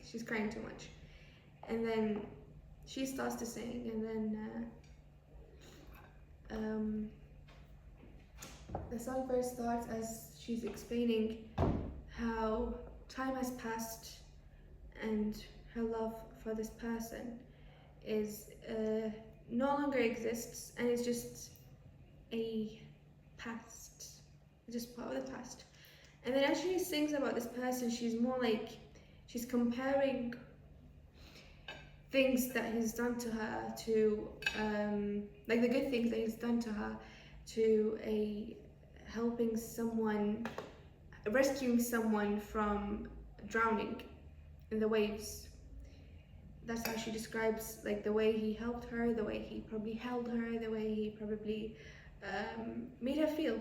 she's crying too much. And then she starts to sing, and then the song first starts as she's explaining how time has passed and her love for this person is no longer exists, and it's just a past, just part of the past. And then as she sings about this person, she's more like she's comparing things that he's done to her to like the good things that he's done to her to a helping someone, rescuing someone from drowning in the waves. That's how she describes like the way he helped her, the way he probably held her, the way he probably made her feel.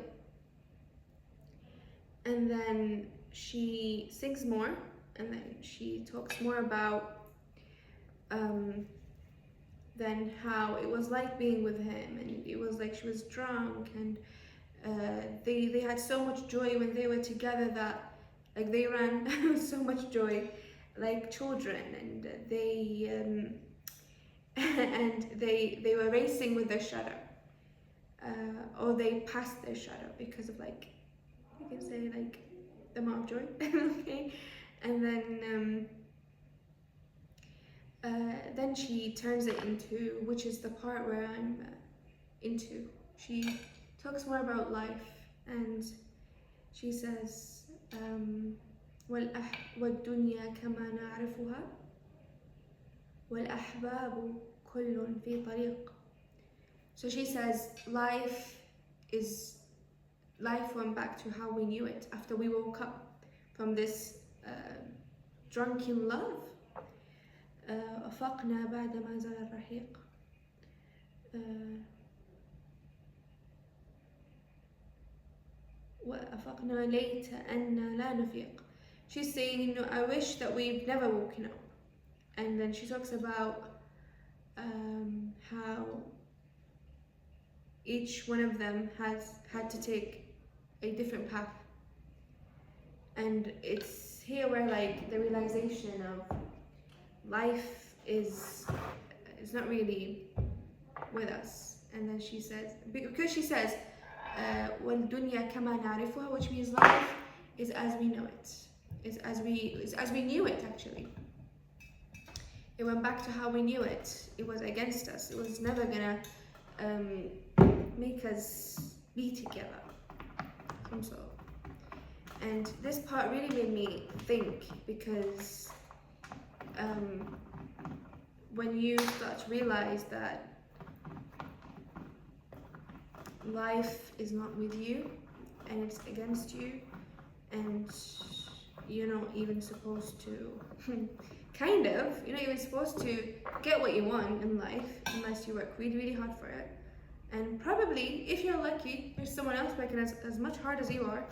And then she sings more, and then she talks more about then how it was like being with him, and it was like she was drunk, and they had so much joy when they were together that like they ran with so much joy like children, and they and they were racing with their shadow, or they passed their shadow because of like, you can say like the amount of joy. Okay. And then she turns it into, which is the part where I'm into. She talks more about life, and she says والدنيا كما نعرفها والأحباب كل في طريق. So she says life went back to how we knew it after we woke up from this drunken love. أفقنا بعد ما زال الرحيق. وأفقنا ليت أن لا نفيق. She's saying, you know, I wish that we've never woken up. And then she talks about how each one of them has had to take a different path. And it's here where like the realization of life is not really with us. And then she says, because she says وَالدُّنْيَا كَمَا نَعْرِفُهَا, which means life is as we know it, is as we knew it. Actually, it went back to how we knew it. It was against us. It was never gonna make us be together. So, and this part really made me think, because when you start to realize that life is not with you and it's against you, and you're not even supposed to kind of, you're not even supposed to get what you want in life unless you work really, really hard for it. And probably, if you're lucky, there's someone else working as much hard as you are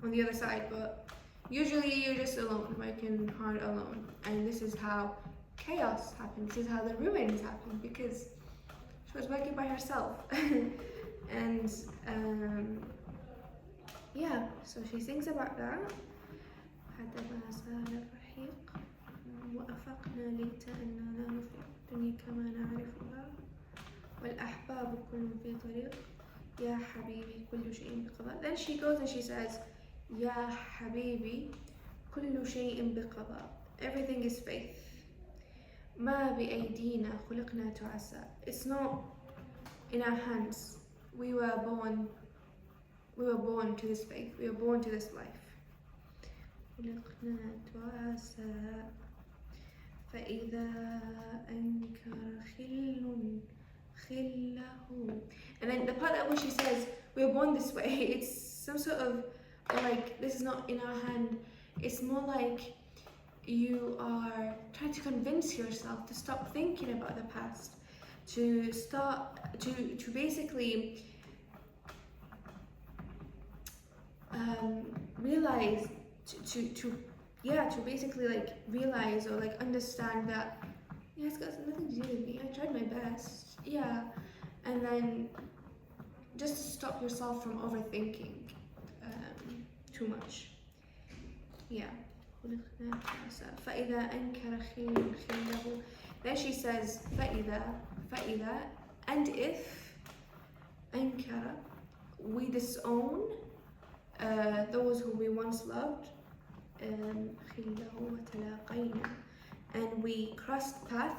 on the other side, but usually you're just alone, working hard alone. And this is how chaos happens, this is how the ruins happen, because she was working by herself. And yeah, so she sings about that. وأفقنا ليت أننا لا نفيق الدنيا كما نعرفها والأحباب كل في طريق يا حبيبي كل شيء بقضاء. Then she goes and she says يا حبيبي كل شيء بقضاء. Everything is faith. ما بأيدينا خلقنا تعسى. It's not in our hands. We were born to this faith. We were born to this life. خلقنا تعسى فإذا أنكر خله. And then the part that when she says we were born this way, it's some sort of like, this is not in our hand. It's more like you are trying to convince yourself to stop thinking about the past, to start to basically realize to basically like realize or like understand that it's got nothing to do with me. I tried my best, and then just stop yourself from overthinking too much. خلقنا خنثى فإذا أنكر خيله. Then she says فإذا, and if أنكر, we disown those who we once loved, خيله وتلاقينا, and we crossed path,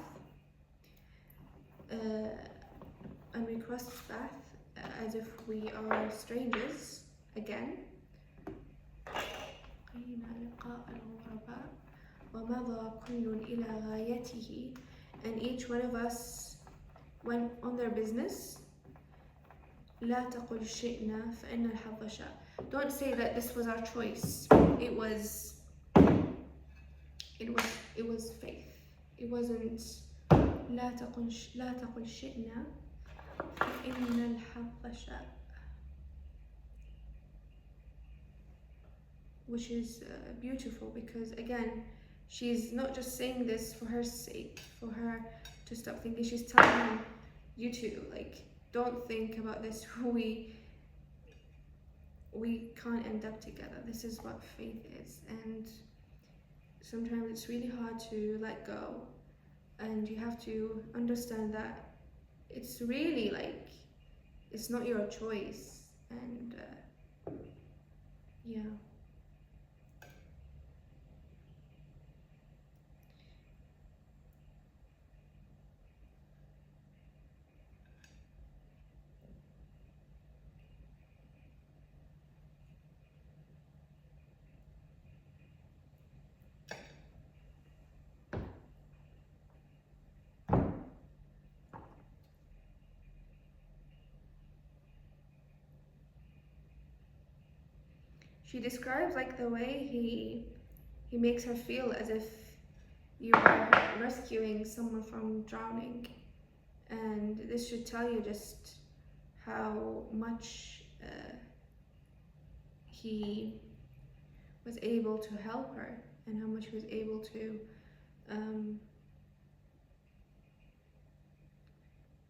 as if we are strangers again. لقينا لقاء الغرباء ومضى كل إلى غايته, and each one of us went on their business. لا تقل شئنا فإن الحظ شاء. Don't say that this was our choice. It was faith. It wasn't لا تقل شئنا فإن الحظ شاء, which is beautiful, because again, she's not just saying this for her sake, for her to stop thinking. She's telling him, you two, like, don't think about this. We can't end up together. This is what faith is, and sometimes it's really hard to let go, and you have to understand that it's really like it's not your choice, and yeah. She describes like the way he makes her feel as if you are rescuing someone from drowning, and this should tell you just how much he was able to help her, and how much he was able to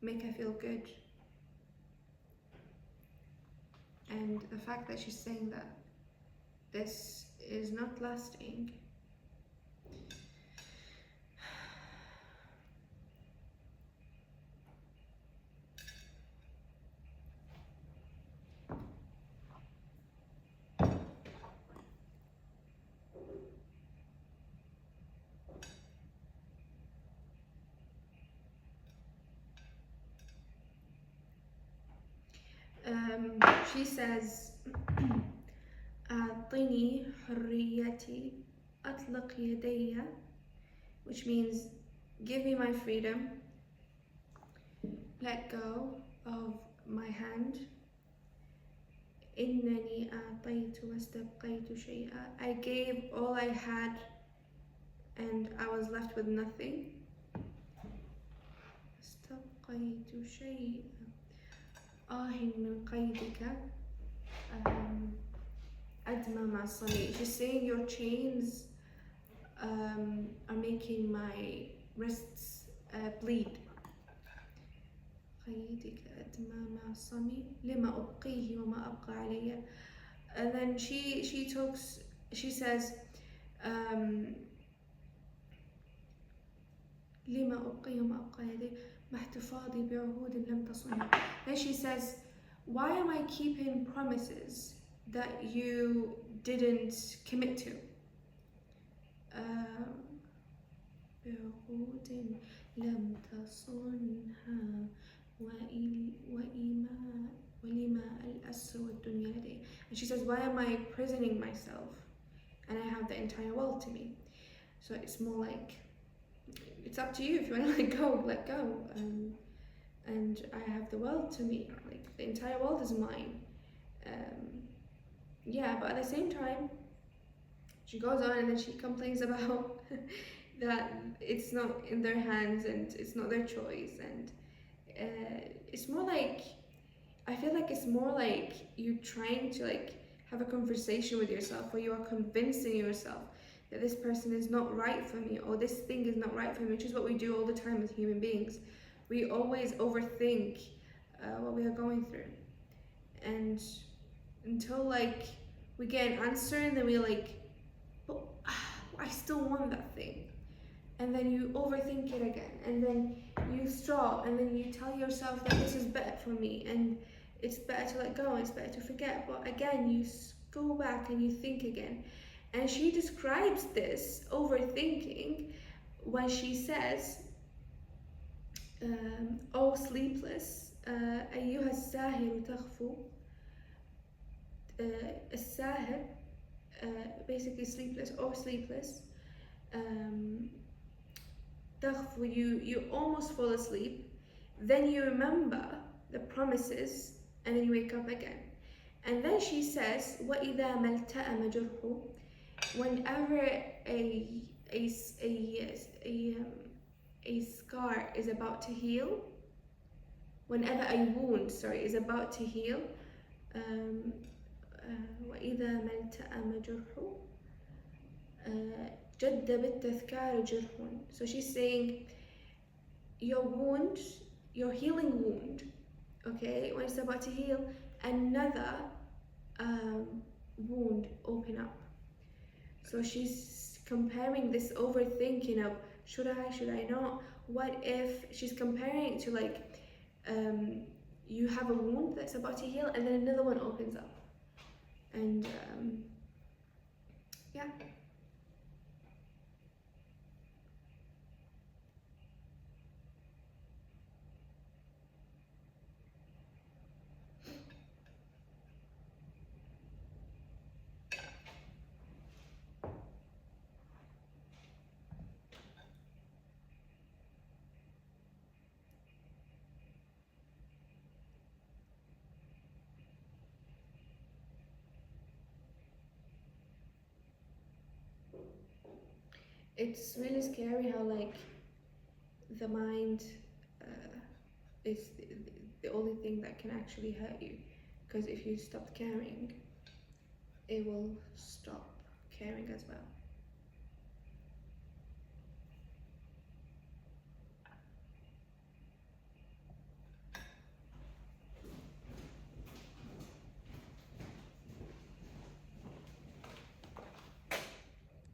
make her feel good. And the fact that she's saying that this is not lasting. She says, أعطني حريتي أطلق يدي, which means give me my freedom, let go of my hand. إنني أعطيت واستبقيت شيئا, I gave all I had and I was left with nothing. استبقيت شيئا من قيدك أدمى مع صني. She's saying your chains are making my wrists bleed. قيدك أدمى مع صني لما أبقيه وما أبقى علي. And then she talks, she says لما أبقيه وما أبقى يدي مع احتفاظي بعهود لم تصنها. Then she says, why am I keeping promises that you didn't commit to? بعهود لم تصنها ولما الأسر والدنيا لدي. And she says, why am I imprisoning myself and I have the entire world to me? So it's more like, it's up to you. If you want to let go. And I have the world to me. Like, the entire world is mine. Yeah, but at the same time, she goes on and then she complains about that it's not in their hands and it's not their choice. And it's more like, I feel like it's more like you trying to like have a conversation with yourself, where you are convincing yourself that this person is not right for me, or this thing is not right for me, which is what we do all the time as human beings. We always overthink what we are going through, and until like we get an answer and then we like, but I still want that thing. And then you overthink it again, and then you stop, and then you tell yourself that this is better for me, and it's better to let go, it's better to forget. But again, you go back and you think again. And she describes this overthinking when she says, "Oh sleepless, أيها الساهر تخفو." الساهر, basically sleepless or sleepless. تخفو, you almost fall asleep, then you remember the promises, and then you wake up again. And then she says, وَإِذَا مَلْتَأَمَ جُرْحُ, whenever a scar is about to heal, whenever a wound, is about to heal, وإذا ملتأم جرح جد بالتذكار جرح. So she's saying your wound, your healing wound, okay, when it's about to heal, another wound open up. So she's comparing this overthinking of should I not, what if, she's comparing it to like you have a wound that's about to heal and then another one opens up. And yeah. It's really scary how like the mind is the only thing that can actually hurt you, because if you stop caring, it will stop caring as well.